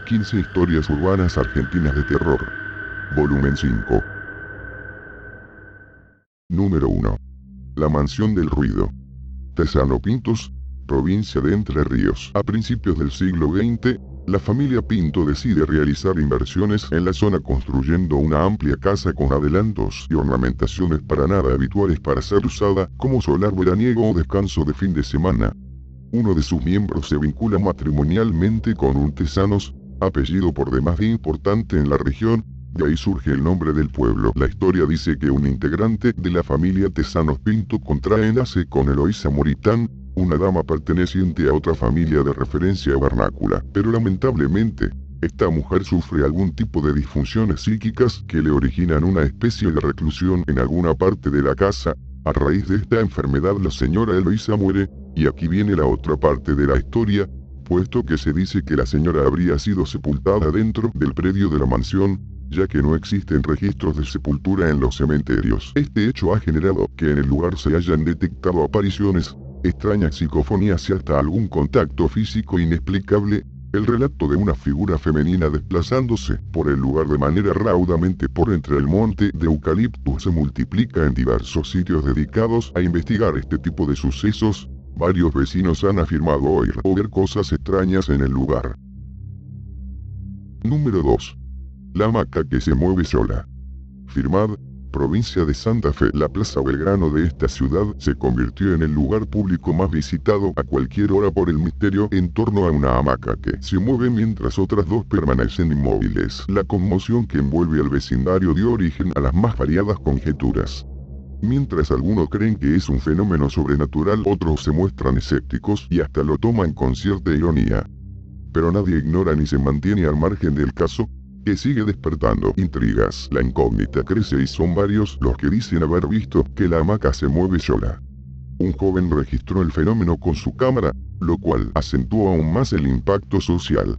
15 historias urbanas argentinas de terror. Volumen 5. Número 1. La Mansión del Ruido. Tesano Pintos, provincia de Entre Ríos. A principios del siglo XX, la familia Pinto decide realizar inversiones en la zona construyendo una amplia casa con adelantos y ornamentaciones para nada habituales para ser usada como solar veraniego o descanso de fin de semana. Uno de sus miembros se vincula matrimonialmente con un Tesanos, apellido por demás de importante en la región, de ahí surge el nombre del pueblo. La historia dice que un integrante de la familia Tesanos Pinto contrae enlace con Eloísa Moritán, una dama perteneciente a otra familia de referencia vernácula, pero lamentablemente, esta mujer sufre algún tipo de disfunciones psíquicas que le originan una especie de reclusión en alguna parte de la casa. A raíz de esta enfermedad la señora Eloísa muere, y aquí viene la otra parte de la historia, puesto que se dice que la señora habría sido sepultada dentro del predio de la mansión, ya que no existen registros de sepultura en los cementerios. Este hecho ha generado que en el lugar se hayan detectado apariciones, extrañas psicofonías y hasta algún contacto físico inexplicable. El relato de una figura femenina desplazándose por el lugar de manera raudamente por entre el monte de eucaliptus se multiplica en diversos sitios dedicados a investigar este tipo de sucesos. Varios vecinos han afirmado oír o ver cosas extrañas en el lugar. Número 2. La hamaca que se mueve sola. Firmad, provincia de Santa Fe. La Plaza Belgrano de esta ciudad se convirtió en el lugar público más visitado a cualquier hora por el misterio en torno a una hamaca que se mueve mientras otras dos permanecen inmóviles. La conmoción que envuelve al vecindario dio origen a las más variadas conjeturas. Mientras algunos creen que es un fenómeno sobrenatural, otros se muestran escépticos y hasta lo toman con cierta ironía. Pero nadie ignora ni se mantiene al margen del caso, que sigue despertando intrigas. La incógnita crece y son varios los que dicen haber visto que la hamaca se mueve sola. Un joven registró el fenómeno con su cámara, lo cual acentuó aún más el impacto social.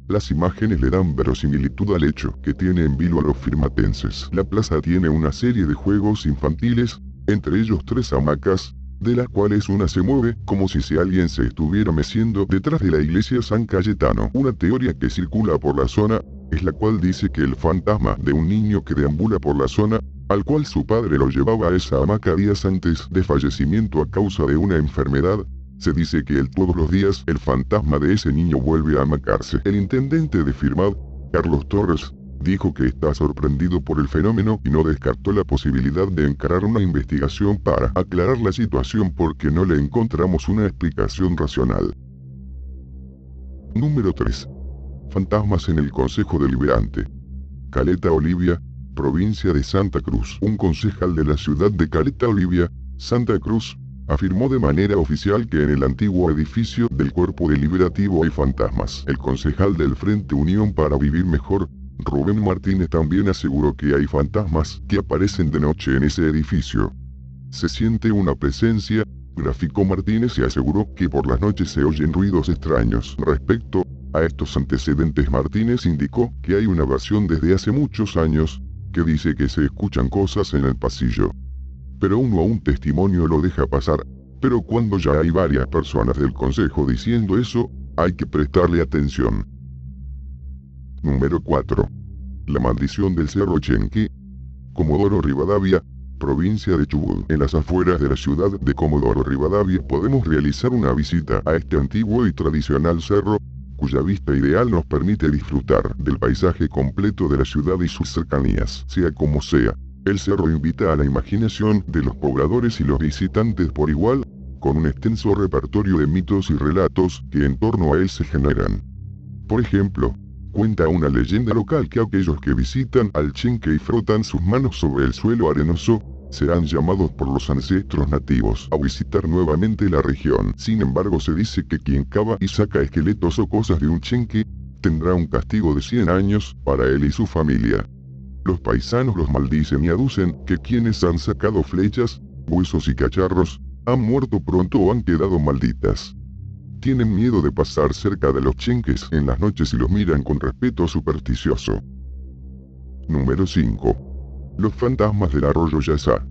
Las imágenes le dan verosimilitud al hecho que tiene en vilo a los firmatenses. La plaza tiene una serie de juegos infantiles, entre ellos 3 hamacas, de las cuales una se mueve como si alguien se estuviera meciendo detrás de la iglesia San Cayetano. Una teoría que circula por la zona es la cual dice que el fantasma de un niño que deambula por la zona, al cual su padre lo llevaba a esa hamaca días antes de fallecimiento a causa de una enfermedad. Se dice que todos los días el fantasma de ese niño vuelve a hamacarse. El intendente de Firmad, Carlos Torres, dijo que está sorprendido por el fenómeno y no descartó la posibilidad de encarar una investigación para aclarar la situación porque no le encontramos una explicación racional. Número 3. Fantasmas en el Consejo Deliberante. Caleta Olivia, provincia de Santa Cruz. Un concejal de la ciudad de Caleta Olivia, Santa Cruz, afirmó de manera oficial que en el antiguo edificio del Cuerpo Deliberativo hay fantasmas. El concejal del Frente Unión para Vivir Mejor, Rubén Martínez, también aseguró que hay fantasmas que aparecen de noche en ese edificio. Se siente una presencia, graficó Martínez y aseguró que por las noches se oyen ruidos extraños. Respecto a estos antecedentes, Martínez indicó que hay una versión desde hace muchos años que dice que se escuchan cosas en el pasillo. Pero uno a un testimonio lo deja pasar, pero cuando ya hay varias personas del consejo diciendo eso, hay que prestarle atención. Número 4. La maldición del Cerro Chenque. Comodoro Rivadavia, provincia de Chubut. En las afueras de la ciudad de Comodoro Rivadavia podemos realizar una visita a este antiguo y tradicional cerro, cuya vista ideal nos permite disfrutar del paisaje completo de la ciudad y sus cercanías. Sea como sea, el cerro invita a la imaginación de los pobladores y los visitantes por igual, con un extenso repertorio de mitos y relatos que en torno a él se generan. Por ejemplo, cuenta una leyenda local que aquellos que visitan al Chenque y frotan sus manos sobre el suelo arenoso, serán llamados por los ancestros nativos a visitar nuevamente la región. Sin embargo, se dice que quien cava y saca esqueletos o cosas de un chenque, tendrá un castigo de 100 años para él y su familia. Los paisanos los maldicen y aducen que quienes han sacado flechas, huesos y cacharros, han muerto pronto o han quedado malditas. Tienen miedo de pasar cerca de los chenques en las noches y los miran con respeto supersticioso. Número 5. Los fantasmas del arroyo Yazá.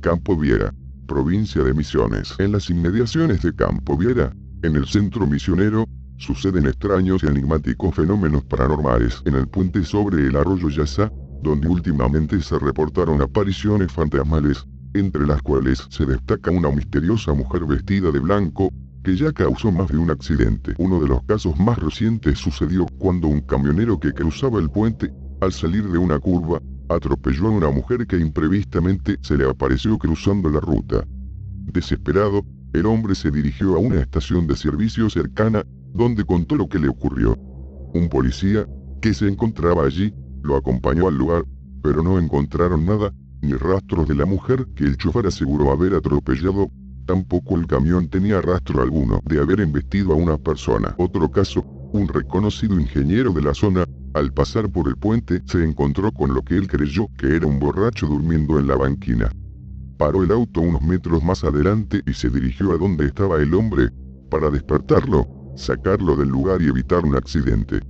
Campo Viera, provincia de Misiones. En las inmediaciones de Campo Viera, en el centro misionero, suceden extraños y enigmáticos fenómenos paranormales en el puente sobre el arroyo Yasa, donde últimamente se reportaron apariciones fantasmales, entre las cuales se destaca una misteriosa mujer vestida de blanco, que ya causó más de un accidente. Uno de los casos más recientes sucedió cuando un camionero que cruzaba el puente, al salir de una curva, atropelló a una mujer que imprevistamente se le apareció cruzando la ruta. Desesperado, el hombre se dirigió a una estación de servicio cercana, donde contó lo que le ocurrió. Un policía, que se encontraba allí, lo acompañó al lugar, pero no encontraron nada, ni rastros de la mujer que el chofer aseguró haber atropellado. Tampoco el camión tenía rastro alguno de haber embestido a una persona. Otro caso, un reconocido ingeniero de la zona, al pasar por el puente, se encontró con lo que él creyó que era un borracho durmiendo en la banquina. Paró el auto unos metros más adelante y se dirigió a donde estaba el hombre, para despertarlo, sacarlo del lugar y evitar un accidente.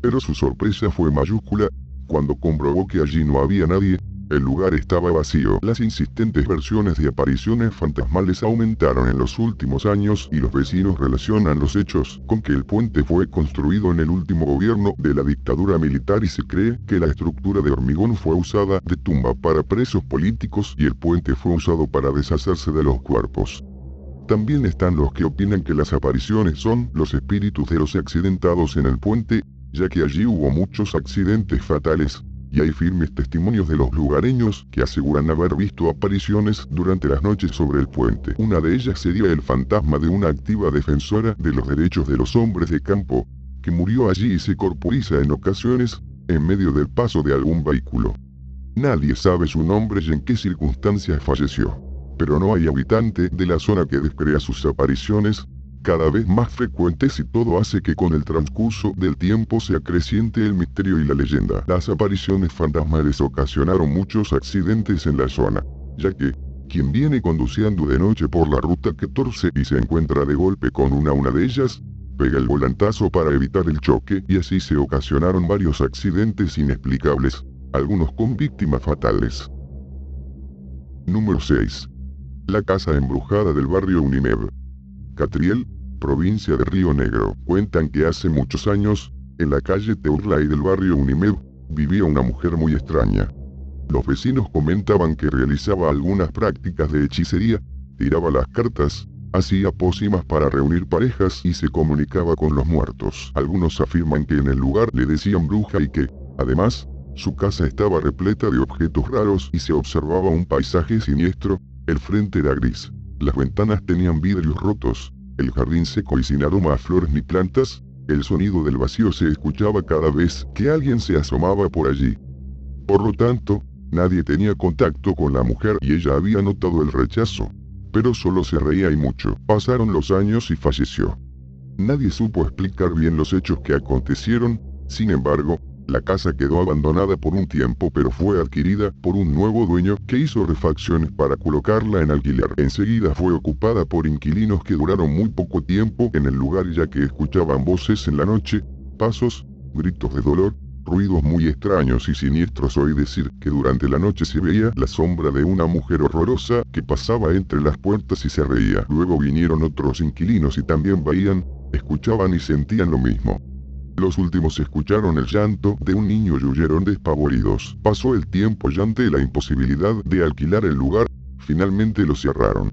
Pero su sorpresa fue mayúscula, cuando comprobó que allí no había nadie. El lugar estaba vacío. Las insistentes versiones de apariciones fantasmales aumentaron en los últimos años y los vecinos relacionan los hechos con que el puente fue construido en el último gobierno de la dictadura militar y se cree que la estructura de hormigón fue usada de tumba para presos políticos y el puente fue usado para deshacerse de los cuerpos. También están los que opinan que las apariciones son los espíritus de los accidentados en el puente, ya que allí hubo muchos accidentes fatales. Y hay firmes testimonios de los lugareños que aseguran haber visto apariciones durante las noches sobre el puente. Una de ellas sería el fantasma de una activa defensora de los derechos de los hombres de campo, que murió allí y se corporiza en ocasiones, en medio del paso de algún vehículo. Nadie sabe su nombre y en qué circunstancias falleció, pero no hay habitante de la zona que descrea sus apariciones, cada vez más frecuentes, y todo hace que con el transcurso del tiempo se acreciente el misterio y la leyenda. Las apariciones fantasmales ocasionaron muchos accidentes en la zona, ya que, quien viene conduciendo de noche por la ruta 14 y se encuentra de golpe con una de ellas, pega el volantazo para evitar el choque y así se ocasionaron varios accidentes inexplicables, algunos con víctimas fatales. Número 6. La casa embrujada del barrio Unimed. Catriel, provincia de Río Negro. Cuentan que hace muchos años, en la calle Teurlay del barrio Unimed, vivía una mujer muy extraña. Los vecinos comentaban que realizaba algunas prácticas de hechicería, tiraba las cartas, hacía pócimas para reunir parejas y se comunicaba con los muertos. Algunos afirman que en el lugar le decían bruja y que, además, su casa estaba repleta de objetos raros y se observaba un paisaje siniestro. El frente era gris, las ventanas tenían vidrios rotos, el jardín seco y sin aroma a flores ni plantas. El sonido del vacío se escuchaba cada vez que alguien se asomaba por allí. Por lo tanto, nadie tenía contacto con la mujer y ella había notado el rechazo, pero solo se reía y mucho. Pasaron los años y falleció. Nadie supo explicar bien los hechos que acontecieron. Sin embargo, la casa quedó abandonada por un tiempo, pero fue adquirida por un nuevo dueño que hizo refacciones para colocarla en alquiler. Enseguida fue ocupada por inquilinos que duraron muy poco tiempo en el lugar, ya que escuchaban voces en la noche, pasos, gritos de dolor, ruidos muy extraños y siniestros. Oí decir que durante la noche se veía la sombra de una mujer horrorosa que pasaba entre las puertas y se reía. Luego vinieron otros inquilinos y también veían, escuchaban y sentían lo mismo. Los últimos escucharon el llanto de un niño y huyeron despavoridos. Pasó el tiempo y ante la imposibilidad de alquilar el lugar, finalmente lo cerraron.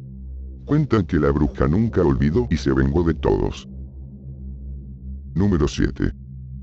Cuentan que la bruja nunca olvidó y se vengó de todos. Número 7.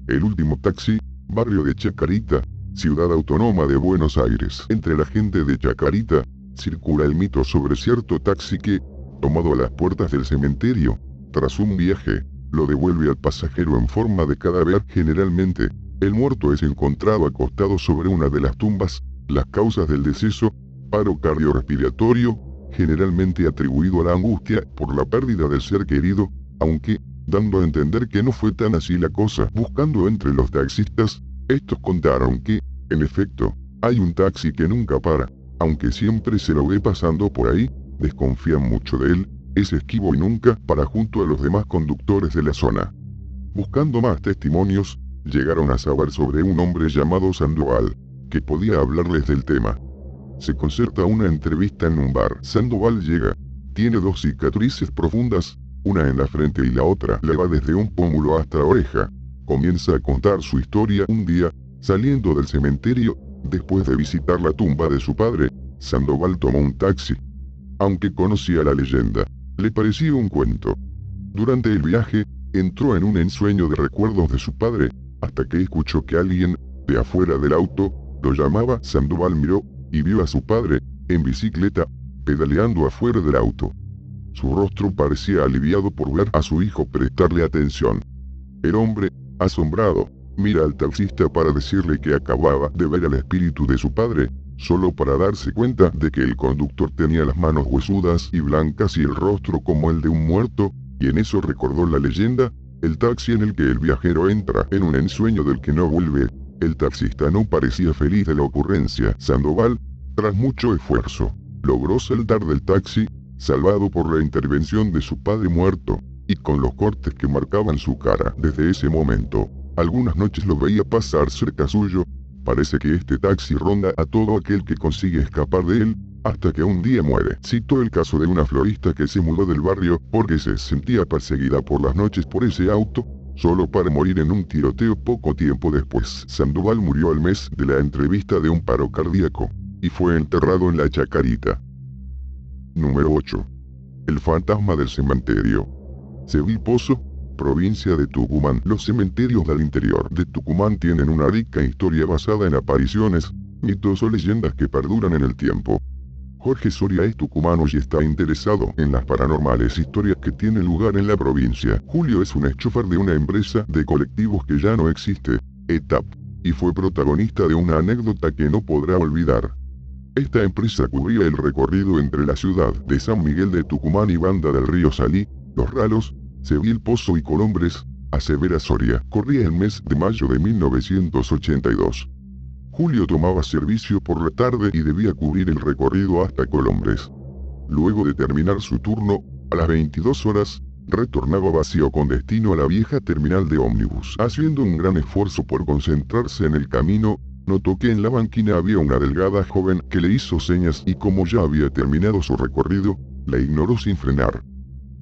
El último taxi, barrio de Chacarita, ciudad autónoma de Buenos Aires. Entre la gente de Chacarita, circula el mito sobre cierto taxi que, tomado a las puertas del cementerio, tras un viaje, lo devuelve al pasajero en forma de cadáver. Generalmente, el muerto es encontrado acostado sobre una de las tumbas. Las causas del deceso: paro cardiorrespiratorio, generalmente atribuido a la angustia por la pérdida del ser querido, aunque, dando a entender que no fue tan así la cosa. Buscando entre los taxistas, estos contaron que, en efecto, hay un taxi que nunca para, aunque siempre se lo ve pasando por ahí. Desconfían mucho de él. Es esquivo y nunca para junto a los demás conductores de la zona. Buscando más testimonios, llegaron a saber sobre un hombre llamado Sandoval, que podía hablarles del tema. Se concerta una entrevista en un bar. Sandoval llega, tiene 2 cicatrices profundas, una en la frente y la otra le va desde un pómulo hasta la oreja. Comienza a contar su historia un día, saliendo del cementerio, después de visitar la tumba de su padre, Sandoval tomó un taxi. Aunque conocía la leyenda, le parecía un cuento. Durante el viaje, entró en un ensueño de recuerdos de su padre, hasta que escuchó que alguien, de afuera del auto, lo llamaba. Sandoval miró, y vio a su padre, en bicicleta, pedaleando afuera del auto. Su rostro parecía aliviado por ver a su hijo prestarle atención. El hombre, asombrado, mira al taxista para decirle que acababa de ver al espíritu de su padre, solo para darse cuenta de que el conductor tenía las manos huesudas y blancas y el rostro como el de un muerto, y en eso recordó la leyenda, el taxi en el que el viajero entra en un ensueño del que no vuelve. El taxista no parecía feliz de la ocurrencia. Sandoval, tras mucho esfuerzo, logró saltar del taxi, salvado por la intervención de su padre muerto, y con los cortes que marcaban su cara desde ese momento. Algunas noches lo veía pasar cerca suyo. Parece que este taxi ronda a todo aquel que consigue escapar de él, hasta que un día muere. Citó el caso de una florista que se mudó del barrio porque se sentía perseguida por las noches por ese auto, solo para morir en un tiroteo poco tiempo después. Sandoval murió al mes de la entrevista de un paro cardíaco, y fue enterrado en la Chacarita. Número 8. El fantasma del cementerio. Sevil Pozo, provincia de Tucumán. Los cementerios del interior de Tucumán tienen una rica historia basada en apariciones, mitos o leyendas que perduran en el tiempo. Jorge Soria es tucumano y está interesado en las paranormales historias que tienen lugar en la provincia. Julio es un chofer de una empresa de colectivos que ya no existe, ETAP, y fue protagonista de una anécdota que no podrá olvidar. Esta empresa cubría el recorrido entre la ciudad de San Miguel de Tucumán y Banda del Río Salí, Los Ralos, Sevil Pozo y Colombres, asevera Soria. Corría el mes de mayo de 1982. Julio tomaba servicio por la tarde y debía cubrir el recorrido hasta Colombres. Luego de terminar su turno, a las 22 horas, retornaba vacío con destino a la vieja terminal de ómnibus. Haciendo un gran esfuerzo por concentrarse en el camino, notó que en la banquina había una delgada joven que le hizo señas y como ya había terminado su recorrido, la ignoró sin frenar.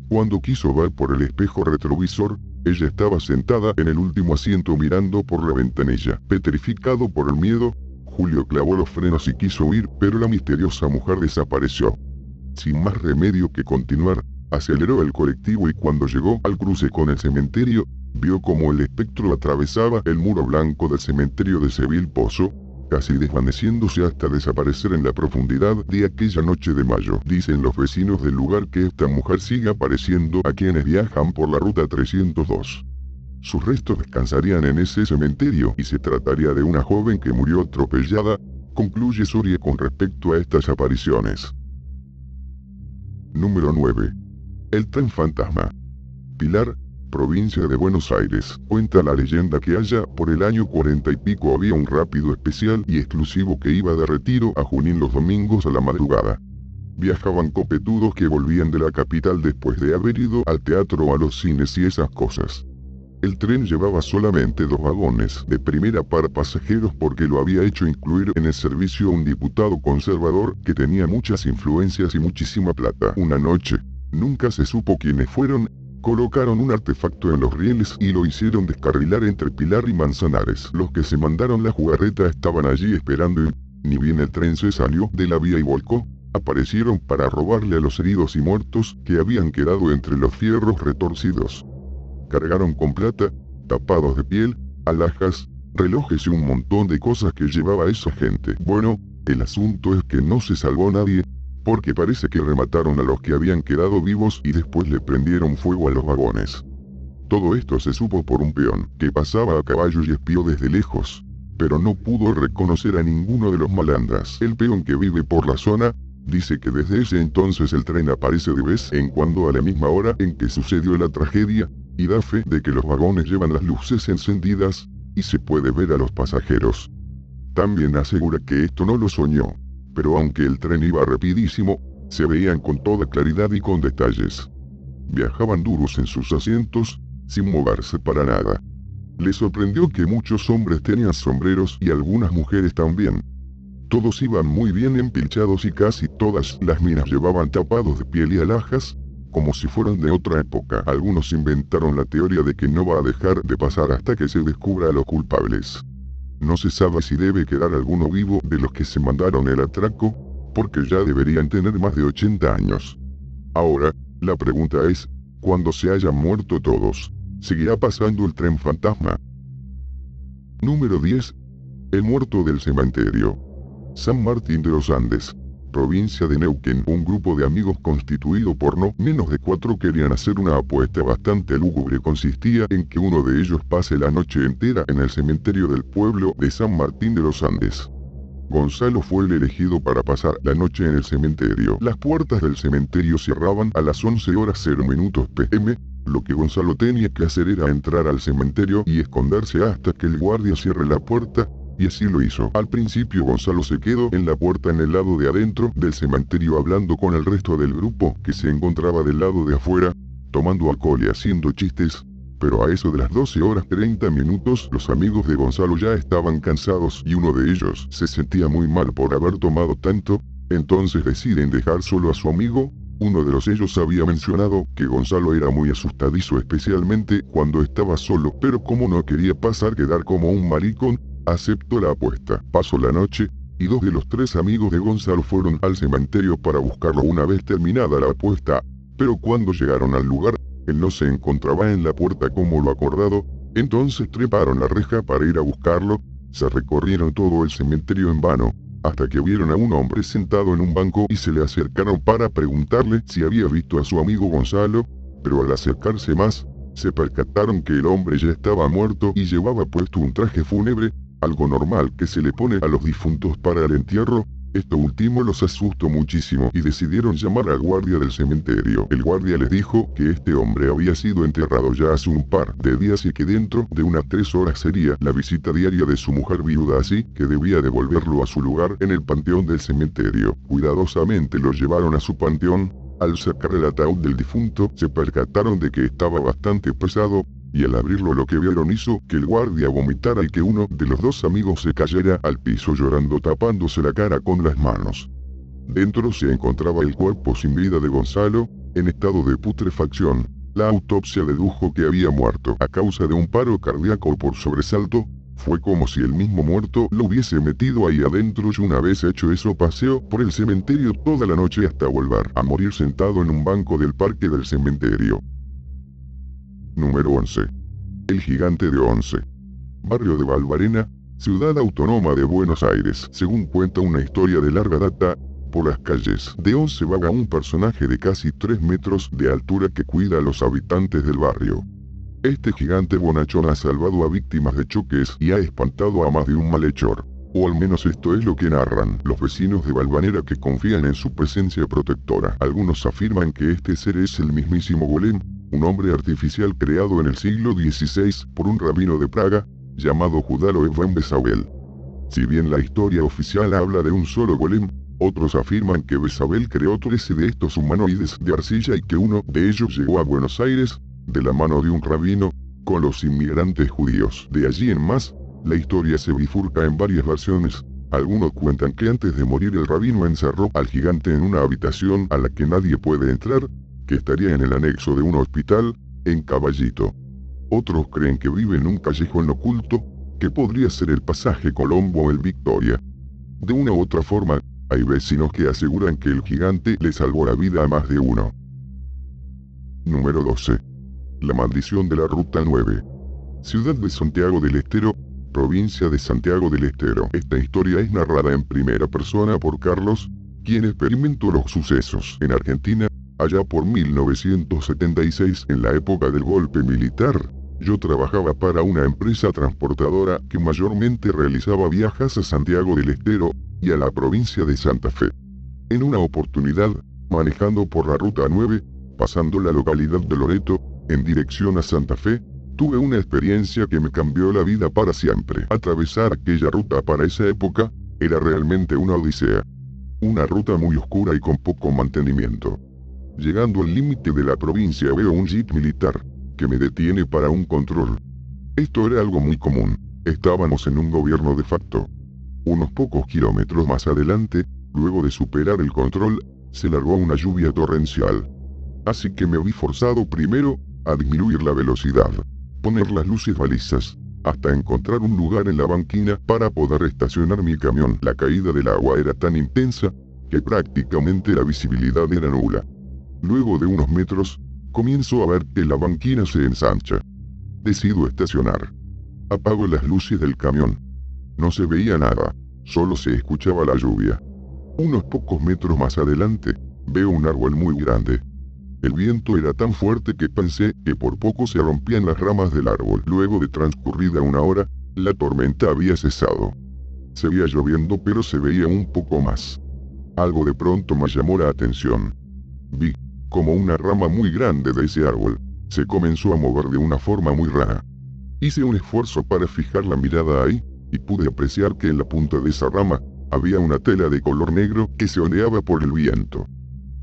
Cuando quiso ver por el espejo retrovisor, ella estaba sentada en el último asiento mirando por la ventanilla. Petrificado por el miedo, Julio clavó los frenos y quiso huir, pero la misteriosa mujer desapareció. Sin más remedio que continuar, aceleró el colectivo y cuando llegó al cruce con el cementerio, vio como el espectro atravesaba el muro blanco del cementerio de Sevil Pozo, casi desvaneciéndose hasta desaparecer en la profundidad de aquella noche de mayo. Dicen los vecinos del lugar que esta mujer sigue apareciendo a quienes viajan por la ruta 302. Sus restos descansarían en ese cementerio y se trataría de una joven que murió atropellada, concluye Soria con respecto a estas apariciones. Número 9. El tren fantasma. Pilar, provincia de Buenos Aires. Cuenta la leyenda que allá por el año 40 y pico había un rápido especial y exclusivo que iba de Retiro a Junín los domingos a la madrugada. Viajaban copetudos que volvían de la capital después de haber ido al teatro o a los cines y esas cosas. El tren llevaba solamente 2 vagones de primera para pasajeros porque lo había hecho incluir en el servicio un diputado conservador que tenía muchas influencias y muchísima plata. Una noche, nunca se supo quiénes fueron, colocaron un artefacto en los rieles y lo hicieron descarrilar entre Pilar y Manzanares. Los que se mandaron la jugarreta estaban allí esperando y, ni bien el tren se salió de la vía y volcó, aparecieron para robarle a los heridos y muertos que habían quedado entre los fierros retorcidos. Cargaron con plata, tapados de piel, alhajas, relojes y un montón de cosas que llevaba esa gente. Bueno, el asunto es que no se salvó nadie, porque parece que remataron a los que habían quedado vivos y después le prendieron fuego a los vagones. Todo esto se supo por un peón que pasaba a caballo y espió desde lejos, pero no pudo reconocer a ninguno de los malandras. El peón que vive por la zona dice que desde ese entonces el tren aparece de vez en cuando a la misma hora en que sucedió la tragedia, y da fe de que los vagones llevan las luces encendidas, y se puede ver a los pasajeros. También asegura que esto no lo soñó, pero aunque el tren iba rapidísimo, se veían con toda claridad y con detalles. Viajaban duros en sus asientos, sin moverse para nada. Le sorprendió que muchos hombres tenían sombreros y algunas mujeres también. Todos iban muy bien empilchados y casi todas las minas llevaban tapados de piel y alhajas, como si fueran de otra época. Algunos inventaron la teoría de que no va a dejar de pasar hasta que se descubra a los culpables. No se sabe si debe quedar alguno vivo de los que se mandaron el atraco, porque ya deberían tener más de 80 años. Ahora, la pregunta es, cuando se hayan muerto todos, ¿seguirá pasando el tren fantasma? Número 10. El muerto del cementerio. San Martín de los Andes, provincia de Neuquén. Un grupo de amigos constituido por no menos de 4 querían hacer una apuesta bastante lúgubre. Consistía en que uno de ellos pase la noche entera en el cementerio del pueblo de San Martín de los Andes. Gonzalo fue el elegido para pasar la noche en el cementerio. Las puertas del cementerio cerraban a las 11:00 p.m., lo que Gonzalo tenía que hacer era entrar al cementerio y esconderse hasta que el guardia cierre la puerta, y así lo hizo. Al principio Gonzalo se quedó en la puerta en el lado de adentro del cementerio hablando con el resto del grupo que se encontraba del lado de afuera, tomando alcohol y haciendo chistes. Pero a eso de las 12:30 los amigos de Gonzalo ya estaban cansados y uno de ellos se sentía muy mal por haber tomado tanto, entonces deciden dejar solo a su amigo. Uno de ellos había mencionado que Gonzalo era muy asustadizo especialmente cuando estaba solo, pero como no quería quedar como un maricón, aceptó la apuesta. Pasó la noche, y 2 de los 3 amigos de Gonzalo fueron al cementerio para buscarlo una vez terminada la apuesta, pero cuando llegaron al lugar, él no se encontraba en la puerta como lo acordado, entonces treparon la reja para ir a buscarlo. Se recorrieron todo el cementerio en vano, hasta que vieron a un hombre sentado en un banco y se le acercaron para preguntarle si había visto a su amigo Gonzalo, pero al acercarse más, se percataron que el hombre ya estaba muerto y llevaba puesto un traje fúnebre, algo normal que se le pone a los difuntos para el entierro. Esto último los asustó muchísimo y decidieron llamar al guardia del cementerio. El guardia les dijo que este hombre había sido enterrado ya hace un par de días y que dentro de unas 3 horas sería la visita diaria de su mujer viuda, así que debía devolverlo a su lugar en el panteón del cementerio. Cuidadosamente lo llevaron a su panteón. Al sacar el ataúd del difunto se percataron de que estaba bastante pesado, y al abrirlo lo que vieron hizo que el guardia vomitara y que uno de los 2 amigos se cayera al piso llorando tapándose la cara con las manos. Dentro se encontraba el cuerpo sin vida de Gonzalo, en estado de putrefacción. La autopsia dedujo que había muerto a causa de un paro cardíaco por sobresalto. Fue como si el mismo muerto lo hubiese metido ahí adentro y una vez hecho eso paseó por el cementerio toda la noche hasta volver a morir sentado en un banco del parque del cementerio. Número 11. El gigante de Once. Barrio de Valvarena, ciudad autónoma de Buenos Aires. Según cuenta una historia de larga data, por las calles de Once vaga un personaje de casi 3 metros de altura que cuida a los habitantes del barrio. Este gigante bonachón ha salvado a víctimas de choques y ha espantado a más de un malhechor. O al menos esto es lo que narran los vecinos de Valvanera que confían en su presencia protectora. Algunos afirman que este ser es el mismísimo Golem, un hombre artificial creado en el siglo XVI por un rabino de Praga, llamado Judalo Evan Bezabel. Si bien la historia oficial habla de un solo golem, otros afirman que Bezabel creó 13 de estos humanoides de arcilla y que uno de ellos llegó a Buenos Aires, de la mano de un rabino, con los inmigrantes judíos. De allí en más, la historia se bifurca en varias versiones. Algunos cuentan que antes de morir el rabino encerró al gigante en una habitación a la que nadie puede entrar, que estaría en el anexo de un hospital, en Caballito. Otros creen que vive en un callejón oculto, que podría ser el pasaje Colombo o el Victoria. De una u otra forma, hay vecinos que aseguran que el gigante le salvó la vida a más de uno. Número 12. La maldición de la Ruta 9. Ciudad de Santiago del Estero, provincia de Santiago del Estero. Esta historia es narrada en primera persona por Carlos, quien experimentó los sucesos en Argentina, allá por 1976, en la época del golpe militar. Yo trabajaba para una empresa transportadora que mayormente realizaba viajes a Santiago del Estero y a la provincia de Santa Fe. En una oportunidad, manejando por la Ruta 9, pasando la localidad de Loreto, en dirección a Santa Fe, tuve una experiencia que me cambió la vida para siempre. Atravesar aquella ruta para esa época era realmente una odisea. Una ruta muy oscura y con poco mantenimiento. Llegando al límite de la provincia veo un jeep militar, que me detiene para un control. Esto era algo muy común, estábamos en un gobierno de facto. Unos pocos kilómetros más adelante, luego de superar el control, se largó una lluvia torrencial. Así que me vi forzado primero a disminuir la velocidad, poner las luces balizas, hasta encontrar un lugar en la banquina para poder estacionar mi camión. La caída del agua era tan intensa que prácticamente la visibilidad era nula. Luego de unos metros, comienzo a ver que la banquina se ensancha. Decido estacionar. Apago las luces del camión. No se veía nada, solo se escuchaba la lluvia. Unos pocos metros más adelante, veo un árbol muy grande. El viento era tan fuerte que pensé que por poco se rompían las ramas del árbol. Luego de transcurrida una hora, la tormenta había cesado. Seguía lloviendo pero se veía un poco más. Algo de pronto me llamó la atención. Vi como una rama muy grande de ese árbol se comenzó a mover de una forma muy rara. Hice un esfuerzo para fijar la mirada ahí, y pude apreciar que en la punta de esa rama había una tela de color negro que se ondeaba por el viento.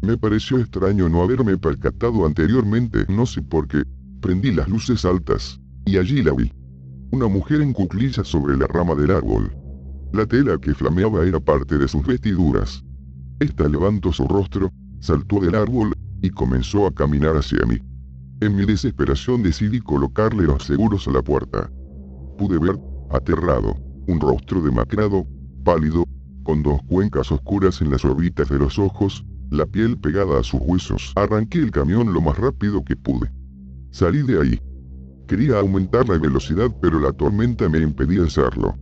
Me pareció extraño no haberme percatado anteriormente, no sé por qué. Prendí las luces altas, y allí la vi. Una mujer en cuclillas sobre la rama del árbol. La tela que flameaba era parte de sus vestiduras. Esta levantó su rostro, saltó del árbol, y comenzó a caminar hacia mí. En mi desesperación decidí colocarle los seguros a la puerta. Pude ver, aterrado, un rostro demacrado, pálido, con dos cuencas oscuras en las órbitas de los ojos, la piel pegada a sus huesos. Arranqué el camión lo más rápido que pude. Salí de ahí. Quería aumentar la velocidad pero la tormenta me impedía hacerlo.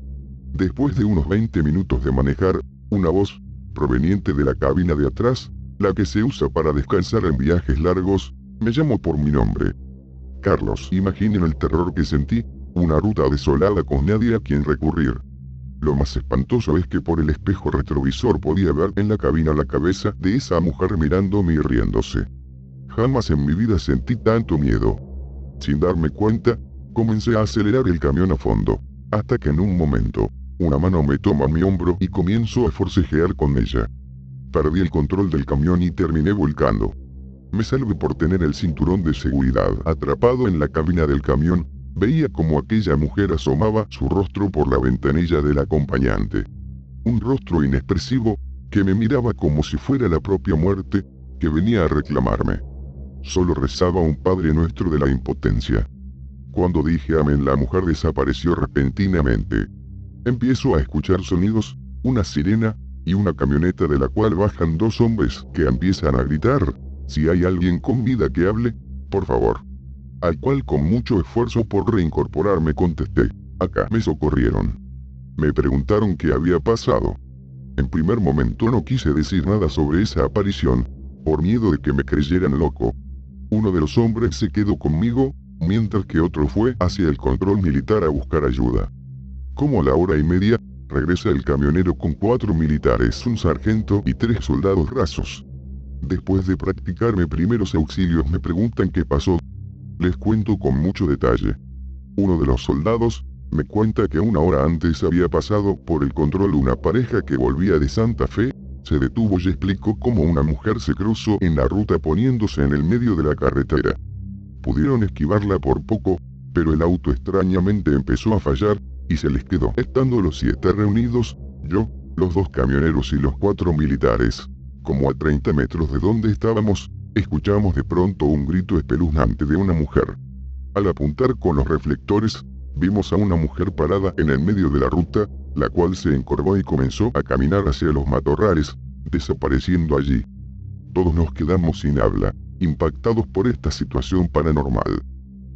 Después de unos 20 minutos de manejar, una voz, proveniente de la cabina de atrás, la que se usa para descansar en viajes largos, me llamó por mi nombre. Carlos. Imaginen el terror que sentí, una ruta desolada con nadie a quien recurrir. Lo más espantoso es que por el espejo retrovisor podía ver en la cabina la cabeza de esa mujer mirándome y riéndose. Jamás en mi vida sentí tanto miedo. Sin darme cuenta, comencé a acelerar el camión a fondo, hasta que en un momento, una mano me toma mi hombro y comienzo a forcejear con ella. Perdí el control del camión y terminé volcando. Me salvé por tener el cinturón de seguridad. Atrapado en la cabina del camión, veía como aquella mujer asomaba su rostro por la ventanilla del acompañante. Un rostro inexpresivo, que me miraba como si fuera la propia muerte, que venía a reclamarme. Solo rezaba un Padre Nuestro de la impotencia. Cuando dije amén, la mujer desapareció repentinamente. Empiezo a escuchar sonidos, una sirena, y una camioneta de la cual bajan dos hombres que empiezan a gritar: «Si hay alguien con vida que hable, por favor». Al cual con mucho esfuerzo por reincorporarme contesté: «Acá». Me socorrieron. Me preguntaron qué había pasado. En primer momento no quise decir nada sobre esa aparición, por miedo de que me creyeran loco. Uno de los hombres se quedó conmigo, mientras que otro fue hacia el control militar a buscar ayuda. Como a la hora y media, regresa el camionero con 4 militares, un sargento y 3 soldados rasos. Después de practicarme primeros auxilios me preguntan qué pasó. Les cuento con mucho detalle. Uno de los soldados me cuenta que una hora antes había pasado por el control una pareja que volvía de Santa Fe, se detuvo y explicó cómo una mujer se cruzó en la ruta poniéndose en el medio de la carretera. Pudieron esquivarla por poco, pero el auto extrañamente empezó a fallar, y se les quedó. Estando los 7 reunidos, yo, los 2 camioneros y los 4 militares, como a 30 metros de donde estábamos, escuchamos de pronto un grito espeluznante de una mujer. Al apuntar con los reflectores, vimos a una mujer parada en el medio de la ruta, la cual se encorvó y comenzó a caminar hacia los matorrales, desapareciendo allí. Todos nos quedamos sin habla, impactados por esta situación paranormal.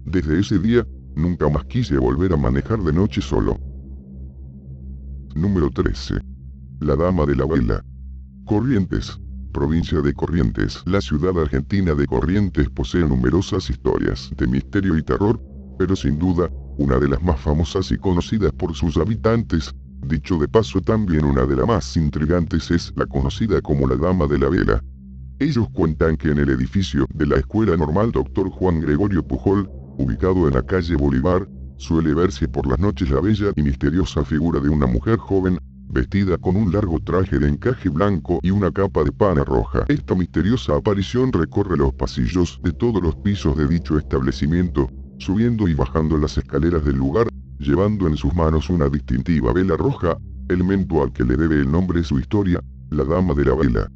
Desde ese día, nunca más quise volver a manejar de noche solo. Número 13. La Dama de la Vela. Corrientes, provincia de Corrientes. La ciudad argentina de Corrientes posee numerosas historias de misterio y terror, pero sin duda, una de las más famosas y conocidas por sus habitantes, dicho de paso también una de las más intrigantes, es la conocida como la Dama de la Vela. Ellos cuentan que en el edificio de la Escuela Normal Dr. Juan Gregorio Pujol, ubicado en la calle Bolívar, suele verse por las noches la bella y misteriosa figura de una mujer joven, vestida con un largo traje de encaje blanco y una capa de pana roja. Esta misteriosa aparición recorre los pasillos de todos los pisos de dicho establecimiento, subiendo y bajando las escaleras del lugar, llevando en sus manos una distintiva vela roja, elemento al que le debe el nombre su historia, la Dama de la Vela.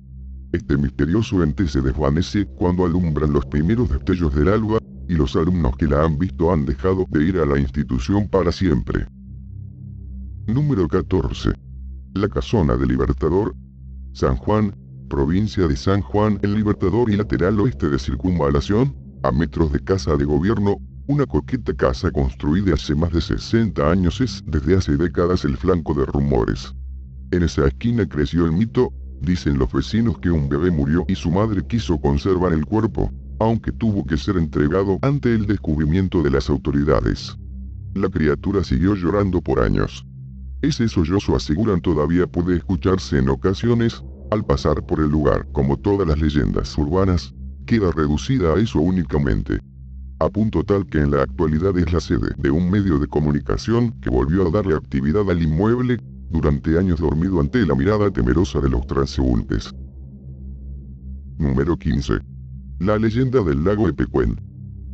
Este misterioso ente se desvanece cuando alumbran los primeros destellos del alba, y los alumnos que la han visto han dejado de ir a la institución para siempre. Número 14. La Casona del Libertador. San Juan, provincia de San Juan, el Libertador y lateral oeste de Circunvalación, a metros de Casa de Gobierno, una coqueta casa construida hace más de 60 años es desde hace décadas el flanco de rumores. En esa esquina creció el mito, dicen los vecinos que un bebé murió y su madre quiso conservar el cuerpo, aunque tuvo que ser entregado ante el descubrimiento de las autoridades. La criatura siguió llorando por años. Ese sollozo, aseguran, todavía puede escucharse en ocasiones, al pasar por el lugar. Como todas las leyendas urbanas, queda reducida a eso únicamente. A punto tal que en la actualidad es la sede de un medio de comunicación que volvió a darle actividad al inmueble, durante años dormido ante la mirada temerosa de los transeúntes. Número 15. La leyenda del lago Epecuén.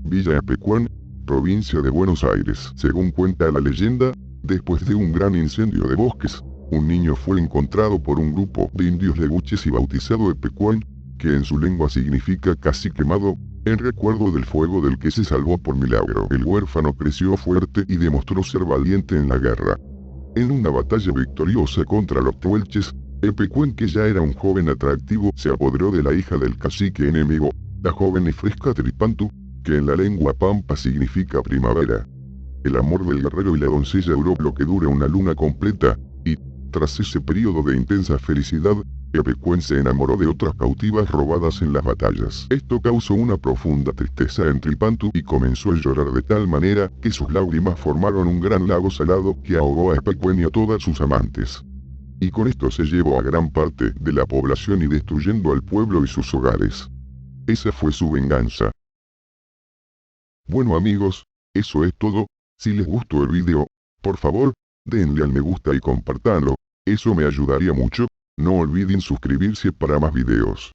Villa Epecuén, provincia de Buenos Aires. Según cuenta la leyenda, después de un gran incendio de bosques, un niño fue encontrado por un grupo de indios leguches y bautizado Epecuén, que en su lengua significa casi quemado, en recuerdo del fuego del que se salvó por milagro. El huérfano creció fuerte y demostró ser valiente en la guerra. En una batalla victoriosa contra los tehuelches, Epecuén, que ya era un joven atractivo, se apoderó de la hija del cacique enemigo, la joven y fresca Tripantu, que en la lengua pampa significa primavera. El amor del guerrero y la doncella duró lo que dura una luna completa, y, tras ese periodo de intensa felicidad, Epecuén se enamoró de otras cautivas robadas en las batallas. Esto causó una profunda tristeza en Tripantu y comenzó a llorar de tal manera que sus lágrimas formaron un gran lago salado que ahogó a Epecuén y a todas sus amantes. Y con esto se llevó a gran parte de la población y destruyendo al pueblo y sus hogares. Esa fue su venganza. Bueno amigos, eso es todo. Si les gustó el video, por favor, denle al me gusta y compártanlo, eso me ayudaría mucho. No olviden suscribirse para más videos.